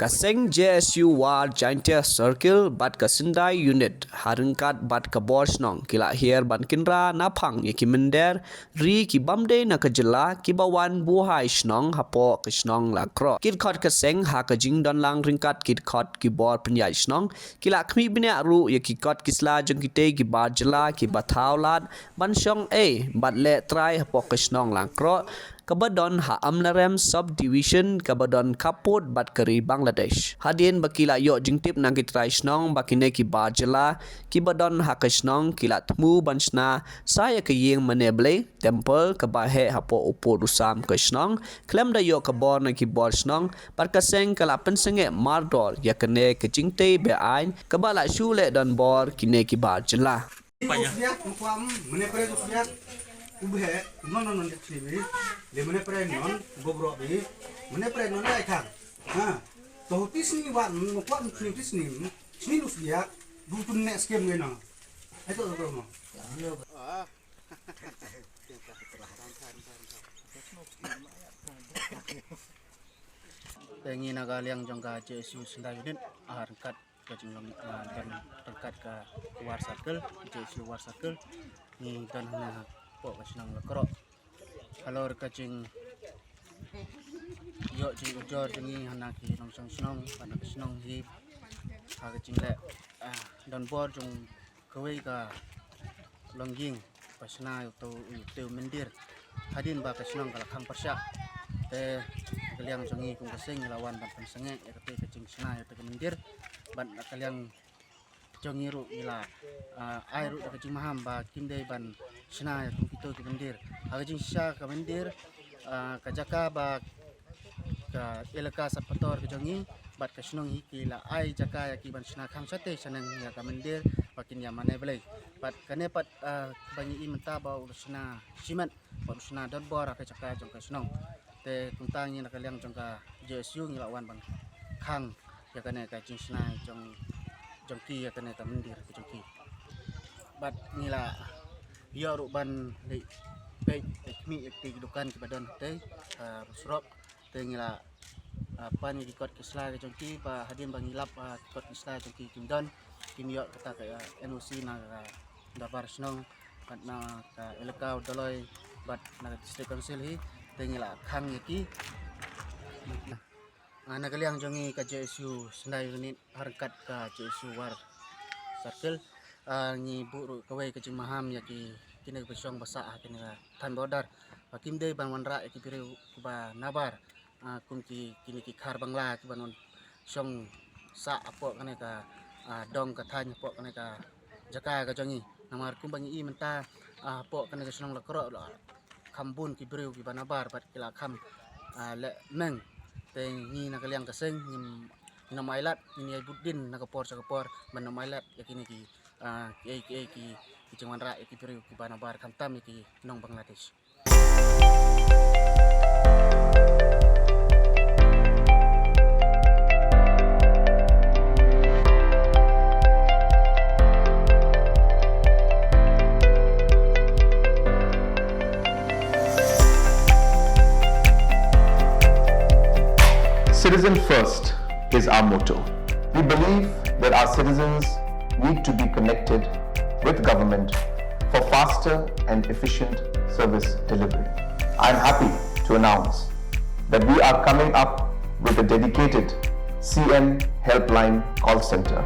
Kaseng JSU War Jaintia Circle bat Kasindai Unit Harengkat bat Kaborsnong kila hier ban kinra napang yaki mender ri ki bamde na kajela ki bawan buhai snong hapo kisnong lakro kid khot kaseng ha kajing don lang ringkat kid khot ki bor penyai snong kila khmi bine ru yaki kot kisla jeng kite ki bar jela ki bataulat ban syong bat le try hapo kisnong lakro Kabadon ha Amlarem Subdivision Kabadon Kaput Batkari Bangladesh. Hadin bakila yo jingtip nang kitrai snong bakine ki bajela kibadon ha kasnong kila tmu bansna saya ke yeng maneble temple kabahe hapo upo rusam kasnong klem da yo kabor na ki bor snong barkaseng kala pensenge mardor yakane ke jingte be ain kabala shule don bor kine ki bajela. Ubhe non sini le mene pre non gobro bi mene pre non ai khang ha to tisni wan mo kwam tisni lus dia du tun ne skem ngena ai to gobro mo pengi naga liang jongga JSU Sindai Unit harkat ke jinglong dan terkat ke War Circle JSU War Circle ni dan na po kasnang lakro halor kacing yo jing ujor jingi hanaki nong snong pada snong hi ha kacing le don bor jung kawai ka longging pasna to teu mendir hadin ba kasnong kala kham persya te kaliang jongi kung kasing lawan ban pensenge ya kate kacing sna ya te mendir ban kaliang jongi ru ila air ru kacing maham ba kimdei ban sna ya kito ki mendir agajing sya ka mendir ka jaka ba ka elaka sapator ke jongi bat ka snong hi kila ai jaka ya ki ban sna kham sate sanang ya ka mendir pakin ya mane blai bat kane pat banyi i menta ba sna simen ba sna dot bor ka jaka jong ka snong te kuntang ni nakaliang jong ka JSU ngilawan ban khang ya kane ka jing sna jongki ya kane ka mendir ke jongki bat ngila yo ruban le pe mi ekti dukan ke badan te rusrop te ngila apa ni dikot kisla ke jongki pa hadin bangilap dikot kisla jongki kimdon kim yo kata ka NOC na dabar snong bat na ka elaka doloi bat na district council hi te ngila khang yaki nagaliang jongi ka JSU Sindai Unit harkat ka JSU War Circle ni buru kawai kacing maham yaki kini besyong basa kini tan border pakim dei ban wanra yaki piru ba nabar kunki kini ki khar bangla ki banon syong sa apo kane ka dong ka thany apo kane ka jaka ka jongi namar kum bangi i menta apo kane ka syong lakro khambun ki piru ki banabar bat kila kham le meng te ni nakaliang kaseng ni namailat ni ai budin nakapor sakapor ban namailat yakini ki ki cengwan ra ki piru ki banabar kamtam ki nong Bangladesh. Citizen first is our motto. We believe that our citizens need to be connected with government for faster and efficient service delivery. I am happy to announce that we are coming up with a dedicated CM helpline call center